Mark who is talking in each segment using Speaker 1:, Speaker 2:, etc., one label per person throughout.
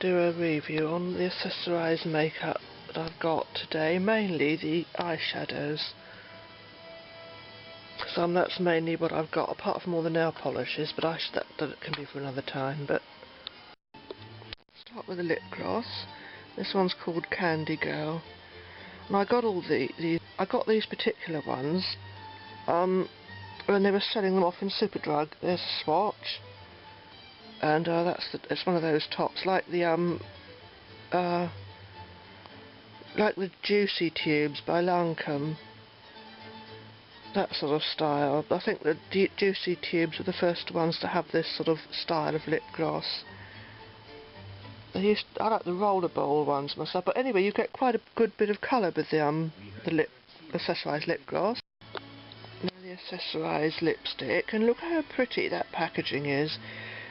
Speaker 1: do a review on the Accessorize makeup that I've got today, mainly the eyeshadows. So that's mainly what I've got, apart from all the nail polishes, but that can be for another time. But start with the lip gloss. This one's called Candy Girl, and I got all I got these particular ones when they were selling them off in Superdrug. There's a swatch, and it's one of those tops, like the Juicy Tubes by Lancome. That sort of style. I think the Juicy Tubes were the first ones to have this sort of style of lip gloss. I like the rollerball ones myself, but anyway, you get quite a good bit of colour with the Accessorize lip gloss. Now the Accessorize lipstick, and look how pretty that packaging is.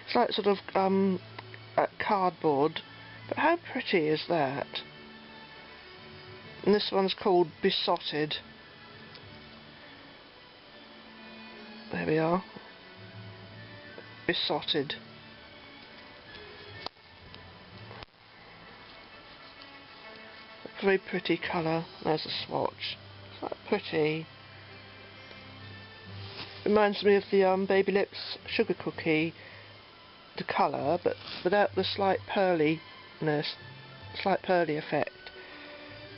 Speaker 1: It's like sort of cardboard, but how pretty is that? And this one's called Besotted. There we are. Besotted. Very pretty colour. There's a swatch. It's quite pretty. Reminds me of the Baby Lips Sugar Cookie, the colour, but without the slight pearly effect.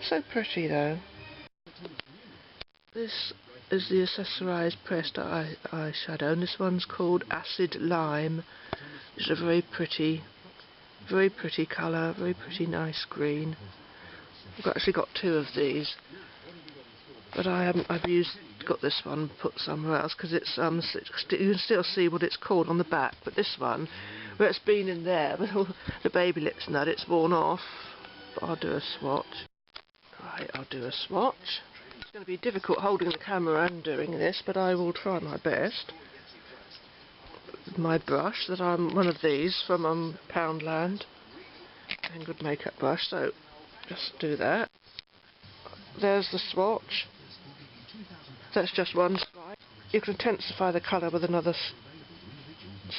Speaker 1: So pretty though. This is the Accessorize pressed eyeshadow, and this one's called Acid Lime. It's a very pretty colour, very pretty nice green. I've actually got two of these, but I've got this one put somewhere else because it's you can still see what it's called on the back. But this one, where it's been in there with all the baby lips and that, it's worn off. But I'll do a swatch. Right, I'll do a swatch. It's going to be difficult holding the camera and doing this, but I will try my best. With my brush, that I'm one of these from Poundland, and good makeup brush. So just do that. There's the swatch. That's just one swipe. You can intensify the colour with another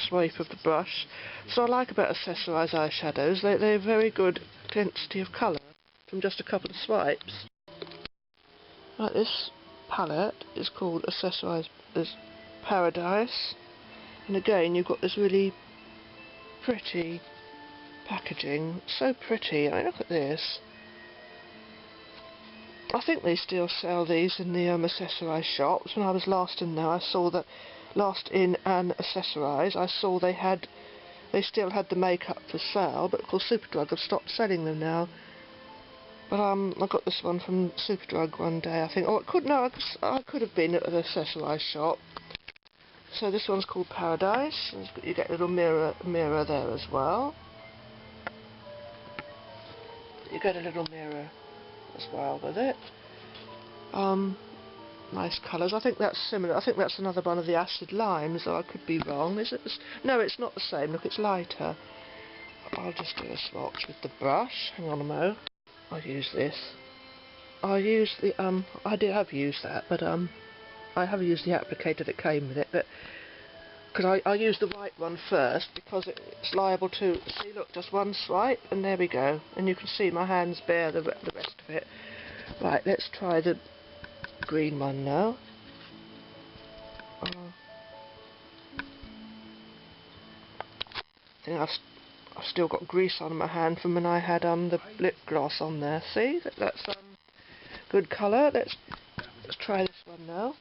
Speaker 1: swipe of the brush. So I like about Accessorize eyeshadows, they're very good intensity of colour from just a couple of swipes. Right, this palette is called Accessorize Paradise, and again you've got this really pretty packaging. So pretty. I mean, look at this. I think they still sell these in the Accessorize shops. When I was last in there, I saw that last in an Accessorize, I saw they still had the makeup for sale, but of course Superdrug have stopped selling them now. But I got this one from Superdrug one day, I think. Oh, I could have been at an Accessorize shop. So this one's called Paradise. You get a little mirror there as well. You get a little mirror as well with it. Nice colours. I think that's similar. I think that's another one of the Acid Limes, though I could be wrong. Is it? No, it's not the same. Look, it's lighter. I'll just do a swatch with the brush. Hang on a mo. I'll use this. I'll use the I have used that, but I have used the applicator that came with it, but because I use the white one first, because it's liable to see. Look, just one swipe, and there we go. And you can see my hands bear the rest of it. Right, let's try the green one now. I think I've still got grease on my hand from when I had the lip gloss on there. See, that's good colour. Let's try this one now.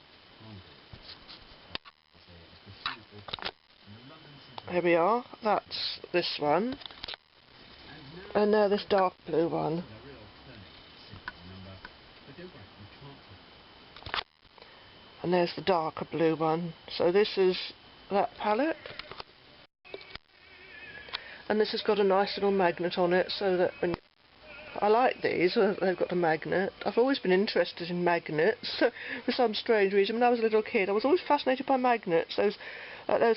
Speaker 1: Here we are. That's this one, and now this dark blue one. And there's the darker blue one. So this is that palette. And this has got a nice little magnet on it, so that when I like these, they've got a magnet. I've always been interested in magnets for some strange reason. When I was a little kid, I was always fascinated by magnets. Those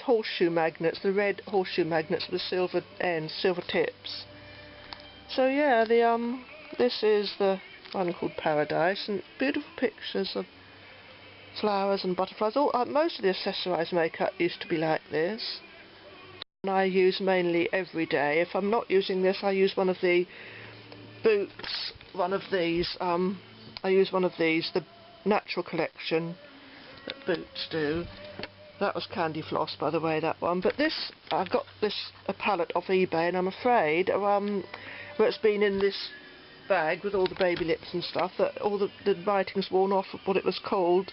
Speaker 1: horseshoe magnets, the red horseshoe magnets with silver ends, silver tips. So yeah, this is the one called Paradise, and beautiful pictures of flowers and butterflies. Most of the Accessorize makeup used to be like this. I use mainly every day. If I'm not using this, I use one of the Boots, one of these. I use one of these, the Natural Collection that Boots do. That was Candy Floss, by the way, that one. But this, I got this a palette off eBay, and I'm afraid, where it's been in this bag with all the baby lips and stuff, that all the writing's worn off of what it was called.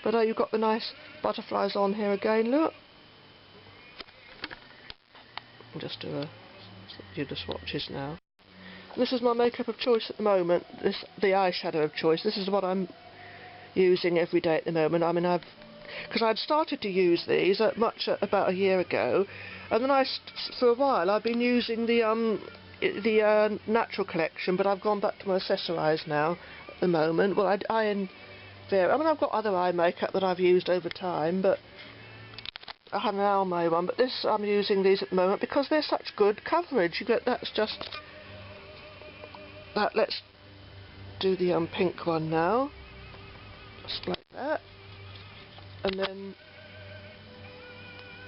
Speaker 1: But you've got the nice butterflies on here again, look. I'll just do the swatches now. This is my makeup of choice at the moment, the eyeshadow of choice. This is what I'm using every day at the moment. I mean, because I'd started to use these about a year ago, and then for a while I've been using the Natural Collection, but I've gone back to my Accessorize now at the moment. Well, I mean, I've got other eye makeup that I've used over time, but I had an Almo one, but this I'm using these at the moment because they're such good coverage. That's just that. Let's do the pink one now, just like that. And then,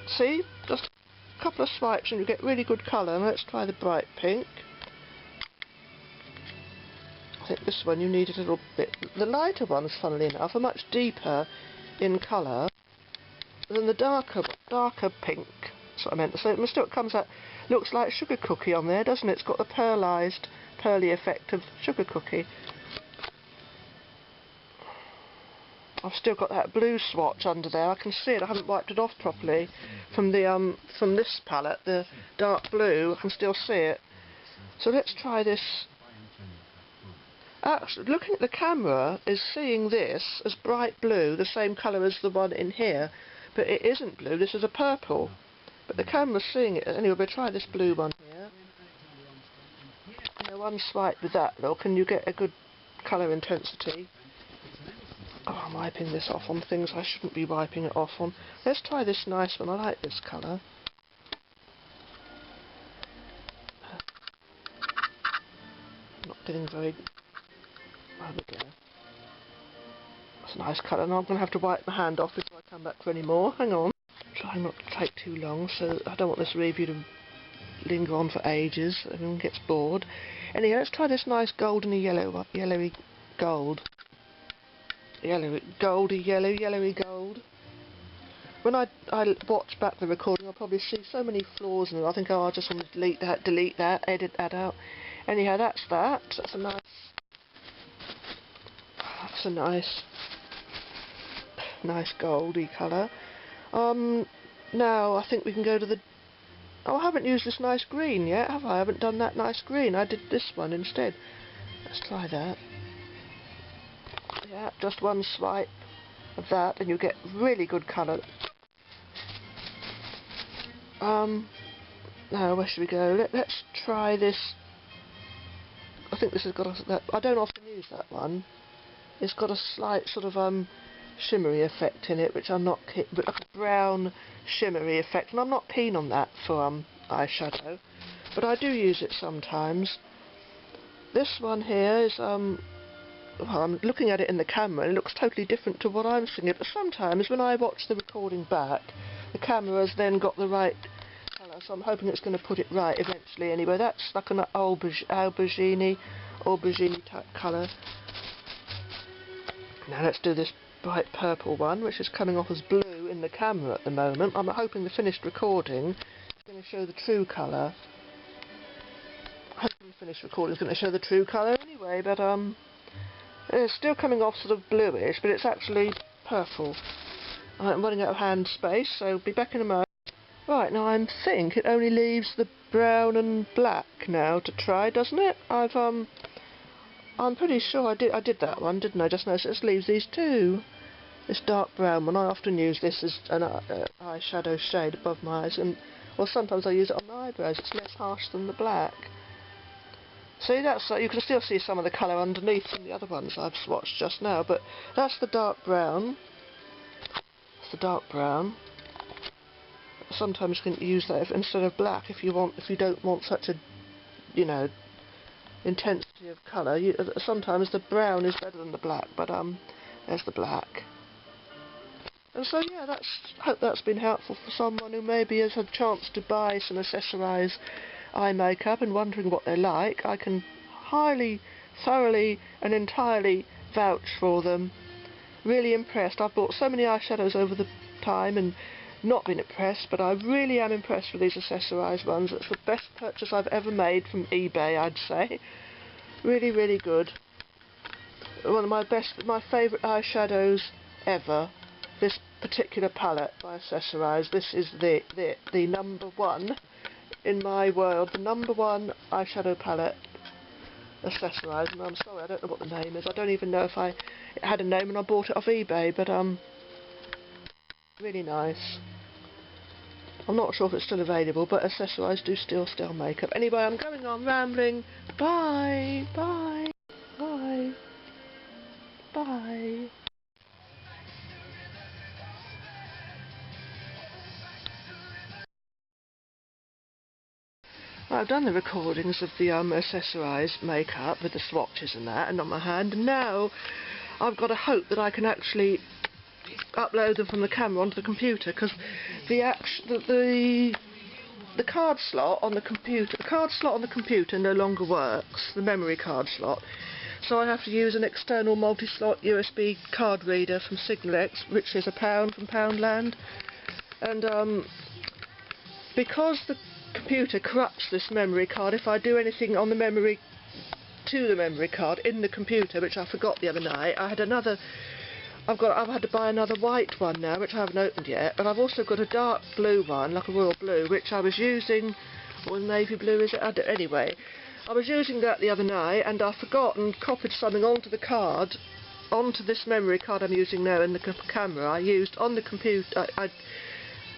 Speaker 1: see, just a couple of swipes and you get really good colour. And let's try the bright pink. I think this one you need a little bit. The lighter ones, funnily enough, are much deeper in colour than the darker pink. That's what I meant. So it still comes out, looks like sugar cookie on there, doesn't it? It's got the pearly effect of sugar cookie. I've still got that blue swatch under there. I can see it. I haven't wiped it off properly from this palette, the dark blue. I can still see it. So let's try this. Actually, looking at the camera is seeing this as bright blue, the same colour as the one in here, but it isn't blue. This is a purple. But the camera's seeing it. Anyway, we'll try this blue one here. Now, one swipe with that look, and you get a good colour intensity. Oh, I'm wiping this off on things I shouldn't be wiping it off on. Let's try this nice one. I like this colour. Not getting very... Oh, we go. That's a nice colour. And I'm going to have to wipe my hand off before I come back for any more. Hang on. Trying not to take too long, so I don't want this review to linger on for ages. Everyone gets bored. Anyway, let's try this nice goldeny yellowy gold. Yellowy gold. When I watch back the recording, I'll probably see so many flaws in it. I think, oh, I just want to delete that, edit that out. Anyhow, that's that. That's a nice goldy colour. Now I think we can go to the... Oh, I haven't used this nice green yet, have I? I haven't done that nice green. I did this one instead. Let's try that. Yeah, just one swipe of that and you get really good colour. Now where should we go? Let's try this. I think this has got I don't often use that one. It's got a slight sort of shimmery effect in it, which I'm not but like a brown shimmery effect, and I'm not keen on that for eyeshadow, but I do use it sometimes. This one here is well, I'm looking at it in the camera and it looks totally different to what I'm seeing it, but sometimes when I watch the recording back, the camera has then got the right colour, so I'm hoping it's going to put it right eventually. Anyway, that's like an aubergine type colour. Now let's do this bright purple one, which is coming off as blue in the camera at the moment. I'm hoping the finished recording is going to show the true colour. Hoping the finished recording is going to show the true colour anyway, but it's still coming off sort of bluish, but it's actually purple. I'm running out of hand space, so be back in a moment. Right, now I think it only leaves the brown and black now to try, doesn't it? I'm pretty sure I did that one, didn't I, just now? So it just leaves these two. This dark brown one, I often use this as an eyeshadow shade above my eyes, or sometimes I use it on my eyebrows. It's less harsh than the black. See, that's you can still see some of the colour underneath from the other ones I've swatched just now, but that's the dark brown. That's the dark brown. Sometimes you can use that instead of black if you don't want such a, you know, intensity of colour. Sometimes the brown is better than the black, but there's the black. And so yeah, hope that's been helpful for someone who maybe has had a chance to buy some Accessorize eye makeup and wondering what they're like. I can highly, thoroughly and entirely vouch for them. Really impressed. I've bought so many eyeshadows over the time and not been impressed, but I really am impressed with these Accessorize ones. It's the best purchase I've ever made from eBay, I'd say. Really, really good. One of my favourite eyeshadows ever. This particular palette by Accessorize. This is the number one in my world. The number one eyeshadow palette, Accessorize. And I'm sorry, I don't know what the name is. I don't even know if it had a name, and I bought it off eBay. But really nice. I'm not sure if it's still available, but Accessorize do still sell makeup. Anyway, I'm going on rambling. Bye, bye, bye, bye. I've done the recordings of the Accessorize makeup with the swatches and that, and on my hand, and now I've got to hope that I can actually upload them from the camera onto the computer, because the card slot on the computer no longer works, the memory card slot. So I have to use an external multi-slot USB card reader from Signalex, which is £1 from Poundland, and because the computer corrupts this memory card, if I do anything on the memory to the memory card in the computer, which I forgot the other night, I've had to buy another white one now, which I haven't opened yet, but I've also got a dark blue one, like a royal blue, which I was using, or navy blue is it? Anyway, I was using that the other night, and I forgot and copied something onto the card, onto this memory card I'm using now in the camera. I used on the computer, I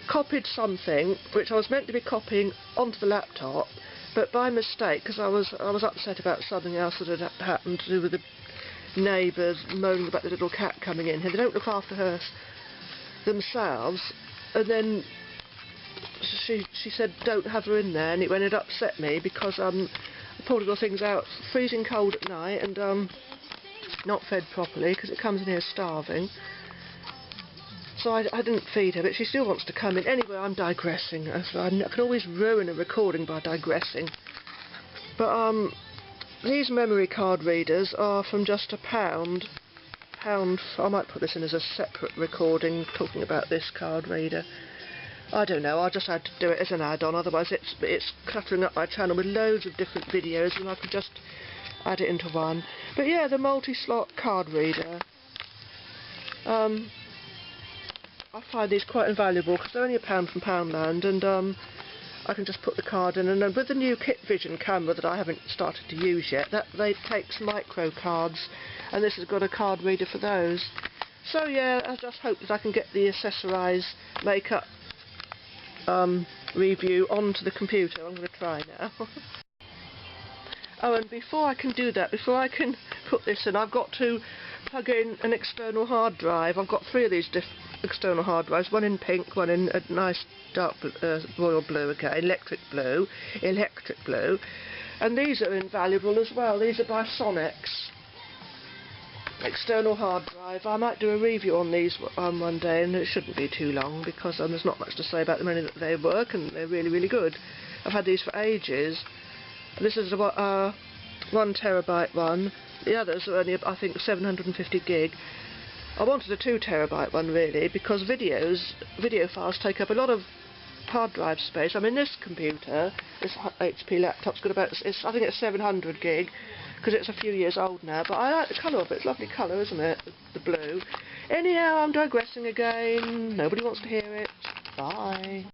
Speaker 1: copied something which I was meant to be copying onto the laptop, but by mistake, because I was upset about something else that had happened to do with the neighbours moaning about the little cat coming in here. They don't look after her themselves, and then she said don't have her in there, and it upset me because I pulled little things out, freezing cold at night, and not fed properly because it comes in here starving. So I didn't feed her, but she still wants to come in. Anyway, I'm digressing. I can always ruin a recording by digressing. But these memory card readers are from just £1. I might put this in as a separate recording talking about this card reader. I don't know, I just had to do it as an add-on, otherwise it's cluttering up my channel with loads of different videos, and I could just add it into one. But yeah, the multi-slot card reader. I find these quite invaluable because they're only £1 from Poundland, and I can just put the card in, and then with the new Kit Vision camera that I haven't started to use yet, they takes micro cards, and this has got a card reader for those. So yeah, I just hope that I can get the Accessorize makeup review onto the computer. I'm going to try now. Oh, and before I can do that, before I can put this in, I've got to plug in an external hard drive. I've got 3 of these external hard drives, one in pink, one in a nice dark royal blue again, electric blue, and these are invaluable as well. These are by Sonnics. External hard drive. I might do a review on these one day, and it shouldn't be too long because there's not much to say about them, only that they work and they're really, really good. I've had these for ages. This is a 1 terabyte one. The others are only, I think, 750 gig. I wanted a 2 terabyte one really, because video files take up a lot of hard drive space. I mean, this computer, this HP laptop's got about, I think it's 700 gig, because it's a few years old now, but I like the colour of it. It's a lovely colour, isn't it? The blue. Anyhow, I'm digressing again. Nobody wants to hear it. Bye.